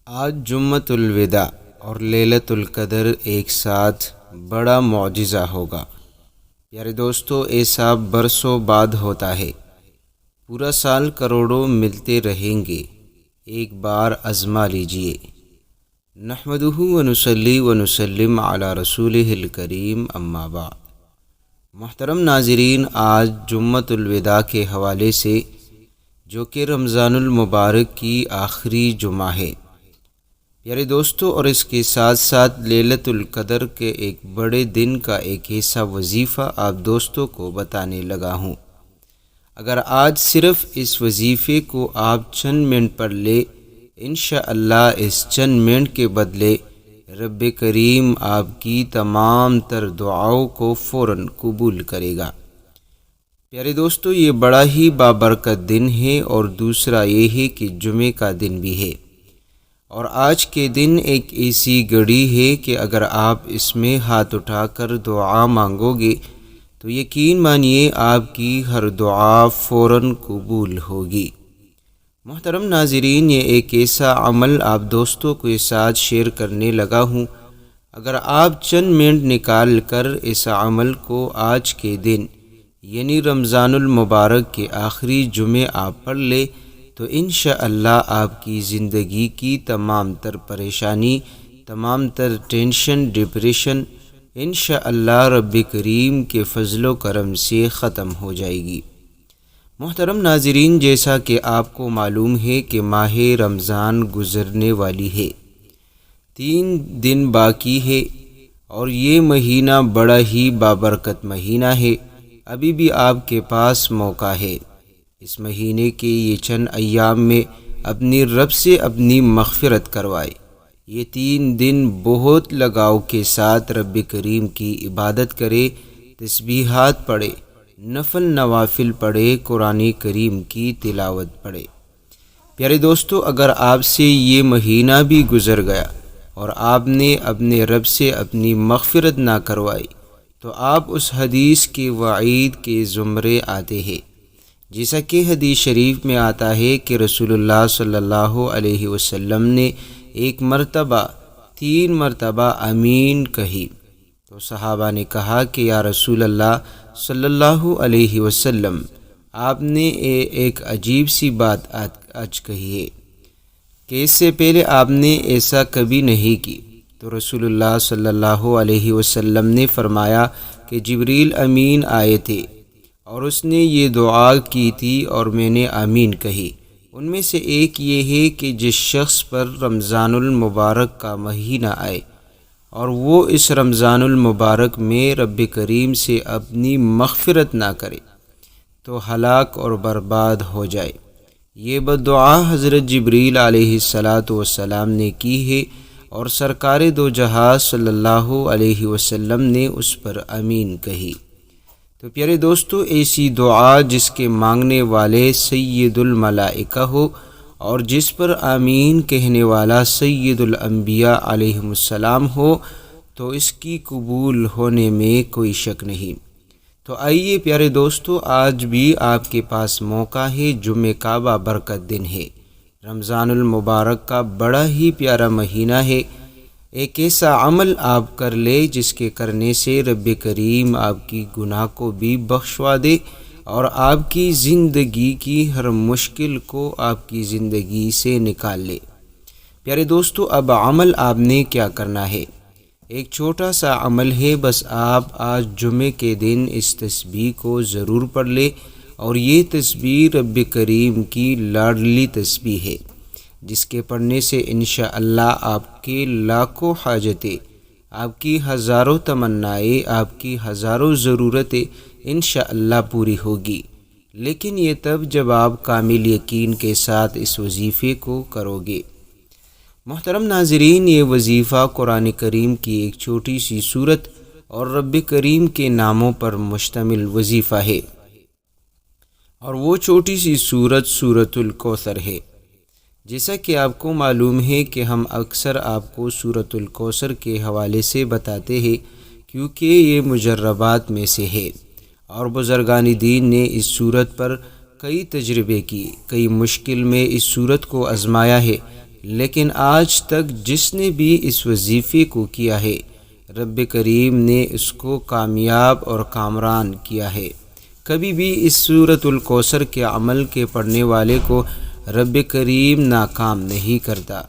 آج جمعۃ الوداع اور لیلۃ القدر ایک ساتھ بڑا معجزہ ہوگا۔ پیارے دوستو، ایسا برسوں بعد ہوتا ہے۔ پورا سال کروڑوں ملتے رہیں گے، ایک بار آزما لیجئے۔ نحمدہ ونصلی ونسلم علی رسولہ الکریم، اما بعد۔ محترم ناظرین، آج جمعۃ الوداع کے حوالے سے، جو کہ رمضان المبارک کی آخری جمعہ ہے، پیارے دوستو، اور اس کے ساتھ ساتھ لیلۃ القدر کے ایک بڑے دن کا ایک ایسا وظیفہ آپ دوستوں کو بتانے لگا ہوں۔ اگر آج صرف اس وظیفے کو آپ چند منٹ پڑھ لے، انشاءاللہ اس چند منٹ کے بدلے رب کریم آپ کی تمام تر دعاؤں کو فوراً قبول کرے گا۔ پیارے دوستو، یہ بڑا ہی بابرکت دن ہے، اور دوسرا یہ ہے کہ جمعے کا دن بھی ہے۔ اور آج کے دن ایک ایسی گھڑی ہے کہ اگر آپ اس میں ہاتھ اٹھا کر دعا مانگو گے تو یقین مانیے آپ کی ہر دعا فوراً قبول ہوگی۔ محترم ناظرین، یہ ایک ایسا عمل آپ دوستوں کے ساتھ شیئر کرنے لگا ہوں۔ اگر آپ چند منٹ نکال کر اس عمل کو آج کے دن یعنی رمضان المبارک کے آخری جمعے آپ پڑھ لے تو انشاءاللہ آپ کی زندگی کی تمام تر پریشانی، تمام تر ٹینشن، ڈپریشن انشاءاللہ رب کریم کے فضل و کرم سے ختم ہو جائے گی۔ محترم ناظرین، جیسا کہ آپ کو معلوم ہے کہ ماہ رمضان گزرنے والی ہے، 3 دن باقی ہے، اور یہ مہینہ بڑا ہی بابرکت مہینہ ہے۔ ابھی بھی آپ کے پاس موقع ہے۔ اس مہینے کے یہ چند ایام میں اپنی رب سے اپنی مغفرت کروائے۔ یہ 3 دن بہت لگاؤ کے ساتھ رب کریم کی عبادت کرے، تسبیحات پڑھے، نفل نوافل پڑھے، قرآن کریم کی تلاوت پڑھے۔ پیارے دوستو، اگر آپ سے یہ مہینہ بھی گزر گیا اور آپ نے اپنے رب سے اپنی مغفرت نہ کروائی تو آپ اس حدیث کے وعید کے زمرے آتے ہیں، جیسا کہ حدیث شریف میں آتا ہے کہ رسول اللہ صلی اللہ علیہ وسلم نے ایک مرتبہ 3 مرتبہ آمین کہی، تو صحابہ نے کہا کہ یا رسول اللہ صلی اللہ علیہ وسلم، آپ نے ایک عجیب سی بات آج کہی ہے کہ اس سے پہلے آپ نے ایسا کبھی نہیں کی۔ تو رسول اللہ صلی اللہ علیہ وسلم نے فرمایا کہ جبریل امین آئے تھے اور اس نے یہ دعا کی تھی اور میں نے آمین کہی۔ ان میں سے ایک یہ ہے کہ جس شخص پر رمضان المبارک کا مہینہ آئے اور وہ اس رمضان المبارک میں رب کریم سے اپنی مغفرت نہ کرے تو ہلاک اور برباد ہو جائے۔ یہ بددعا حضرت جبریل علیہ السلام نے کی ہے، اور سرکار دو جہاں صلی اللہ علیہ وسلم نے اس پر آمین کہی۔ تو پیارے دوستو، ایسی دعا جس کے مانگنے والے سید الملائکہ ہو اور جس پر آمین کہنے والا سید الانبیاء علیہم السلام ہو، تو اس کی قبول ہونے میں کوئی شک نہیں۔ تو آئیے پیارے دوستو، آج بھی آپ کے پاس موقع ہے۔ جمعہ کا بابرکت دن ہے، رمضان المبارک کا بڑا ہی پیارا مہینہ ہے۔ ایک ایسا عمل آپ کر لے جس کے کرنے سے رب کریم آپ کی گناہ کو بھی بخشوا دے اور آپ کی زندگی کی ہر مشکل کو آپ کی زندگی سے نکال لے۔ پیارے دوستو، اب عمل آپ نے کیا کرنا ہے؟ ایک چھوٹا سا عمل ہے، بس آپ آج جمعے کے دن اس تسبیح کو ضرور پڑھ لے، اور یہ تسبیح رب کریم کی لاڈلی تسبیح ہے، جس کے پڑھنے سے انشاءاللہ آپ کے لاکھوں حاجتیں، آپ کی ہزاروں تمنائیں، آپ کی ہزاروں ضرورتیں انشاءاللہ پوری ہوگی۔ لیکن یہ تب جب آپ کامل یقین کے ساتھ اس وظیفے کو کرو گے۔ محترم ناظرین، یہ وظیفہ قرآن کریم کی ایک چھوٹی سی سورت اور رب کریم کے ناموں پر مشتمل وظیفہ ہے، اور وہ چھوٹی سی سورت سورۃ الکوثر ہے۔ جیسا کہ آپ کو معلوم ہے کہ ہم اکثر آپ کو سورۃ الکوثر کے حوالے سے بتاتے ہیں، کیونکہ یہ مجربات میں سے ہے، اور بزرگان دین نے اس سورت پر کئی تجربے کیے، کئی مشکل میں اس سورت کو آزمایا ہے، لیکن آج تک جس نے بھی اس وظیفے کو کیا ہے رب کریم نے اس کو کامیاب اور کامران کیا ہے۔ کبھی بھی اس سورۃ الکوثر کے عمل کے پڑھنے والے کو رب کریم ناکام نہیں کرتا۔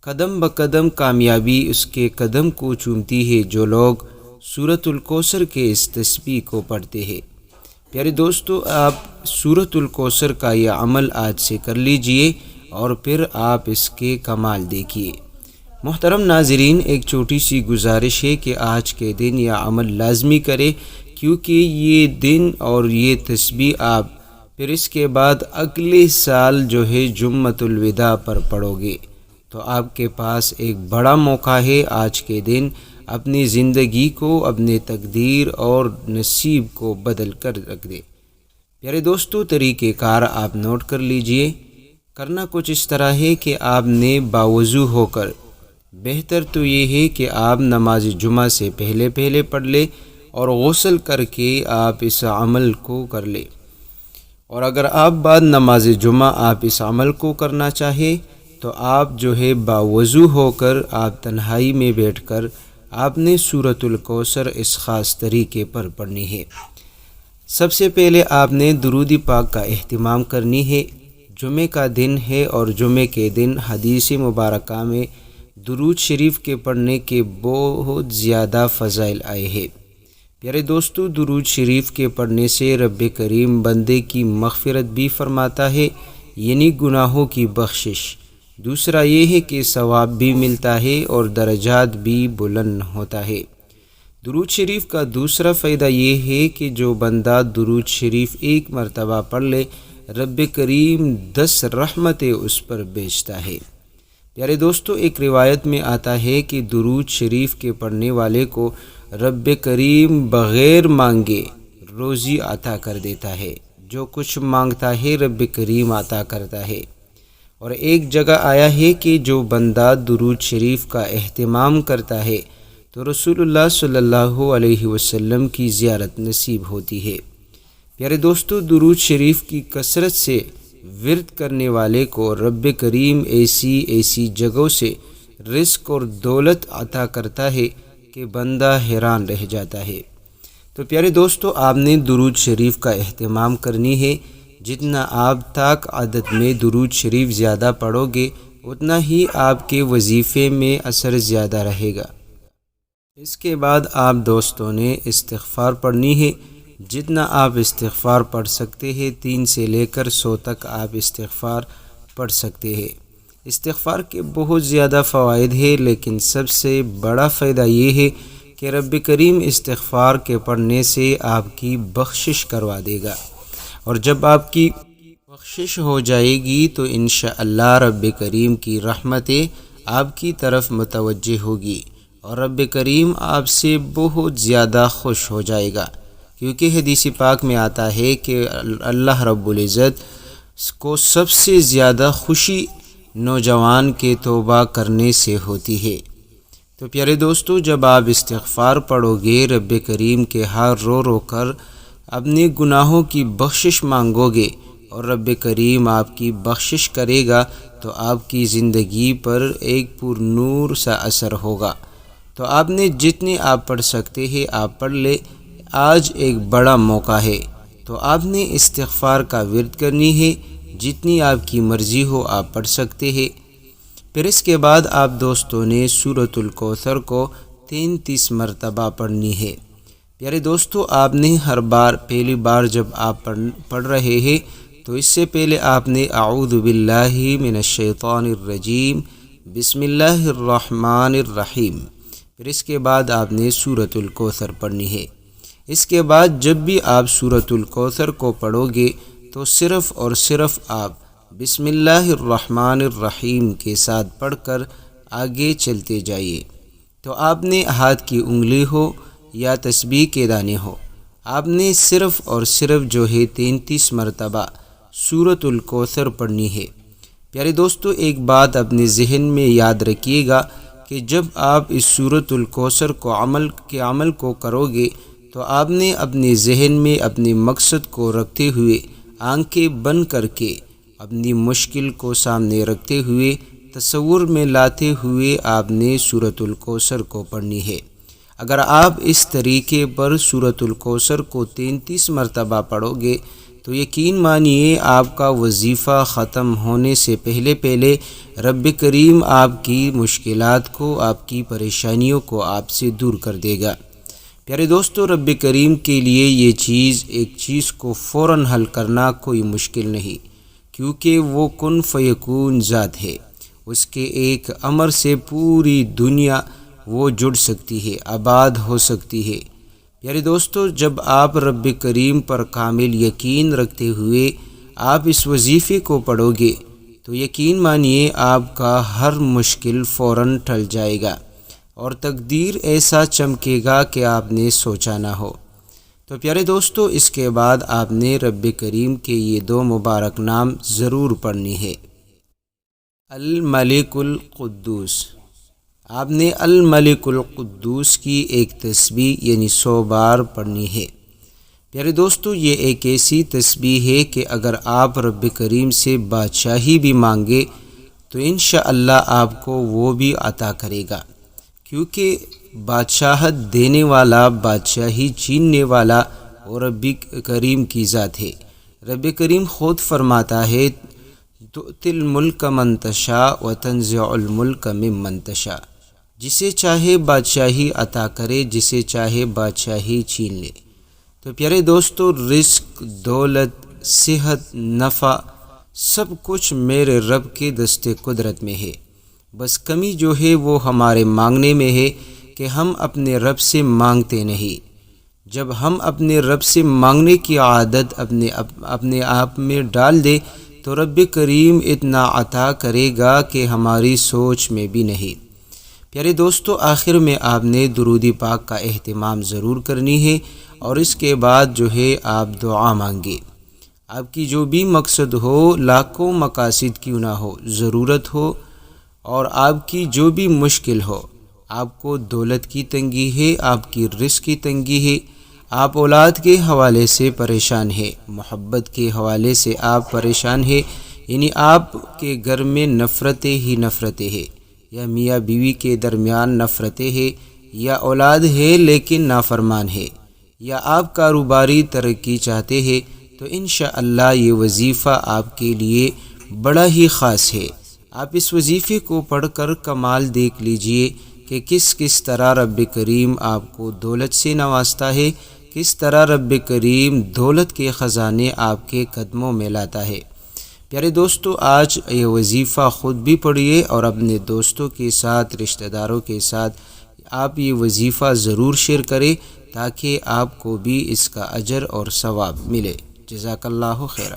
قدم بقدم کامیابی اس کے قدم کو چومتی ہے جو لوگ سورۃ الکوثر کے اس تسبیح کو پڑھتے ہیں۔ پیارے دوستو، آپ سورۃ الکوثر کا یہ عمل آج سے کر لیجئے اور پھر آپ اس کے کمال دیکھیے۔ محترم ناظرین، ایک چھوٹی سی گزارش ہے کہ آج کے دن یہ عمل لازمی کرے، کیونکہ یہ دن اور یہ تسبیح آپ پھر اس کے بعد اگلے سال جو ہے جمعۃ الوداع پر پڑھو گے تو آپ کے پاس ایک بڑا موقع ہے آج کے دن اپنی زندگی کو، اپنے تقدیر اور نصیب کو بدل کر رکھ دے۔ پیارے دوستو، طریقہ کار آپ نوٹ کر لیجئے۔ کرنا کچھ اس طرح ہے کہ آپ نے باوضو ہو کر، بہتر تو یہ ہے کہ آپ نماز جمعہ سے پہلے پڑھ لیں اور غسل کر کے آپ اس عمل کو کر لیں، اور اگر آپ بعد نماز جمعہ آپ اس عمل کو کرنا چاہیں تو آپ جو ہے باوضو ہو کر آپ تنہائی میں بیٹھ کر آپ نے سورۃ الکوثر اس خاص طریقے پر پڑھنی ہے۔ سب سے پہلے آپ نے درود پاک کا اہتمام کرنی ہے۔ جمعے کا دن ہے اور جمعے کے دن حدیث مبارکہ میں درود شریف کے پڑھنے کے بہت زیادہ فضائل آئے ہیں۔ پیارے دوستو، درود شریف کے پڑھنے سے رب کریم بندے کی مغفرت بھی فرماتا ہے، یعنی گناہوں کی بخشش۔ دوسرا یہ ہے کہ ثواب بھی ملتا ہے اور درجات بھی بلند ہوتا ہے۔ درود شریف کا دوسرا فائدہ یہ ہے کہ جو بندہ درود شریف ایک مرتبہ پڑھ لے رب کریم 10 رحمتیں اس پر بھیجتا ہے۔ پیارے دوستو، ایک روایت میں آتا ہے کہ درود شریف کے پڑھنے والے کو رب کریم بغیر مانگے روزی عطا کر دیتا ہے۔ جو کچھ مانگتا ہے رب کریم عطا کرتا ہے۔ اور ایک جگہ آیا ہے کہ جو بندہ درود شریف کا اہتمام کرتا ہے تو رسول اللہ صلی اللہ علیہ وسلم کی زیارت نصیب ہوتی ہے۔ پیارے دوستو، درود شریف کی کثرت سے ورد کرنے والے کو رب کریم ایسی جگہوں سے رزق اور دولت عطا کرتا ہے کہ بندہ حیران رہ جاتا ہے۔ تو پیارے دوستو، آپ نے درود شریف کا اہتمام کرنی ہے۔ جتنا آپ طاق عدد میں درود شریف زیادہ پڑھو گے اتنا ہی آپ کے وظیفے میں اثر زیادہ رہے گا۔ اس کے بعد آپ دوستوں نے استغفار پڑھنی ہے۔ جتنا آپ استغفار پڑھ سکتے ہیں، 3 سے لے کر 100 تک آپ استغفار پڑھ سکتے ہیں۔ استغفار کے بہت زیادہ فوائد ہیں، لیکن سب سے بڑا فائدہ یہ ہے کہ رب کریم استغفار کے پڑھنے سے آپ کی بخشش کروا دے گا، اور جب آپ کی بخشش ہو جائے گی تو انشاءاللہ رب کریم کی رحمتیں آپ کی طرف متوجہ ہوگی اور رب کریم آپ سے بہت زیادہ خوش ہو جائے گا، کیونکہ حدیث پاک میں آتا ہے کہ اللہ رب العزت کو سب سے زیادہ خوشی نوجوان کے توبہ کرنے سے ہوتی ہے۔ تو پیارے دوستو، جب آپ استغفار پڑھو گے، رب کریم کے ہاں رو رو کر اپنے گناہوں کی بخشش مانگو گے اور رب کریم آپ کی بخشش کرے گا تو آپ کی زندگی پر ایک پر نور سا اثر ہوگا۔ تو آپ نے جتنے آپ پڑھ سکتے ہیں آپ پڑھ لے۔ آج ایک بڑا موقع ہے تو آپ نے استغفار کا ورد کرنی ہے، جتنی آپ کی مرضی ہو آپ پڑھ سکتے ہیں۔ پھر اس کے بعد آپ دوستوں نے سورۃ الکوثر کو 33 مرتبہ پڑھنی ہے۔ پیارے دوستو، آپ نے ہر بار پہلی بار جب آپ پڑھ رہے ہیں تو اس سے پہلے آپ نے اعوذ باللہ من الشیطان الرجیم بسم اللہ الرحمن الرحیم، پھر اس کے بعد آپ نے سورۃ الکوثر پڑھنی ہے۔ اس کے بعد جب بھی آپ سورۃ الکوثر کو پڑھو گے تو صرف اور صرف آپ بسم اللہ الرحمن الرحیم کے ساتھ پڑھ کر آگے چلتے جائیے۔ تو آپ نے ہاتھ کی انگلی ہو یا تسبیح کے دانے ہو، آپ نے صرف اور صرف جو ہے 33 مرتبہ سورۃ الکوثر پڑھنی ہے۔ پیارے دوستو، ایک بات اپنے ذہن میں یاد رکھیے گا کہ جب آپ اس سورۃ الکوثر کو عمل کو کرو گے تو آپ نے اپنے ذہن میں اپنے مقصد کو رکھتے ہوئے آنکھیں بند کر کے اپنی مشکل کو سامنے رکھتے ہوئے تصور میں لاتے ہوئے آپ نے سورۃ الکوثر کو پڑھنی ہے۔ اگر آپ اس طریقے پر سورۃ الکوثر کو 33 مرتبہ پڑھو گے تو یقین مانیے آپ کا وظیفہ ختم ہونے سے پہلے رب کریم آپ کی مشکلات کو، آپ کی پریشانیوں کو آپ سے دور کر دے گا۔ پیارے دوستو، رب کریم کے لیے یہ ایک چیز کو فوراً حل کرنا کوئی مشکل نہیں، کیونکہ وہ کن فیکون ذات ہے۔ اس کے ایک امر سے پوری دنیا وہ جڑ سکتی ہے، آباد ہو سکتی ہے۔ پیارے دوستو، جب آپ رب کریم پر کامل یقین رکھتے ہوئے آپ اس وظیفے کو پڑھو گے تو یقین مانیے آپ کا ہر مشکل فوراً ٹل جائے گا اور تقدیر ایسا چمکے گا کہ آپ نے سوچا نہ ہو۔ تو پیارے دوستو، اس کے بعد آپ نے رب کریم کے یہ 2 مبارک نام ضرور پڑھنی ہے۔ الملک القدوس، آپ نے الملک القدوس کی ایک تسبیح یعنی 100 بار پڑھنی ہے۔ پیارے دوستو، یہ ایک ایسی تسبیح ہے کہ اگر آپ رب کریم سے بادشاہی بھی مانگے تو انشاءاللہ آپ کو وہ بھی عطا کرے گا، کیونکہ بادشاہت دینے والا، بادشاہی چھیننے والا وہ رب کریم کی ذات ہے۔ رب کریم خود فرماتا ہے تؤتی الملک من تشاء وتنزع الملک ممن تشاء، جسے چاہے بادشاہی عطا کرے، جسے چاہے بادشاہی چھین لے۔ تو پیارے دوستو، رزق، دولت، صحت، نفع سب کچھ میرے رب کے دست قدرت میں ہے۔ بس کمی جو ہے وہ ہمارے مانگنے میں ہے کہ ہم اپنے رب سے مانگتے نہیں۔ جب ہم اپنے رب سے مانگنے کی عادت اپنے آپ میں ڈال دیں تو رب کریم اتنا عطا کرے گا کہ ہماری سوچ میں بھی نہیں۔ پیارے دوستو، آخر میں آپ نے درود پاک کا اہتمام ضرور کرنی ہے اور اس کے بعد جو ہے آپ دعا مانگے۔ آپ کی جو بھی مقصد ہو، لاکھوں مقاصد کیوں نہ ہو، ضرورت ہو اور آپ کی جو بھی مشکل ہو، آپ کو دولت کی تنگی ہے، آپ کی رزق کی تنگی ہے، آپ اولاد کے حوالے سے پریشان ہیں، محبت کے حوالے سے آپ پریشان ہیں، یعنی آپ کے گھر میں نفرتیں ہی نفرتیں ہیں، یا میاں بیوی کے درمیان نفرتیں ہیں، یا اولاد ہے لیکن نافرمان ہے، یا آپ کاروباری ترقی چاہتے ہیں، تو انشاءاللہ یہ وظیفہ آپ کے لیے بڑا ہی خاص ہے۔ آپ اس وظیفے کو پڑھ کر کمال دیکھ لیجئے کہ کس طرح رب کریم آپ کو دولت سے نوازتا ہے، کس طرح رب کریم دولت کے خزانے آپ کے قدموں میں لاتا ہے۔ پیارے دوستو، آج یہ وظیفہ خود بھی پڑھیے اور اپنے دوستوں کے ساتھ، رشتہ داروں کے ساتھ آپ یہ وظیفہ ضرور شیئر کریں تاکہ آپ کو بھی اس کا اجر اور ثواب ملے۔ جزاک اللہ خیرہ۔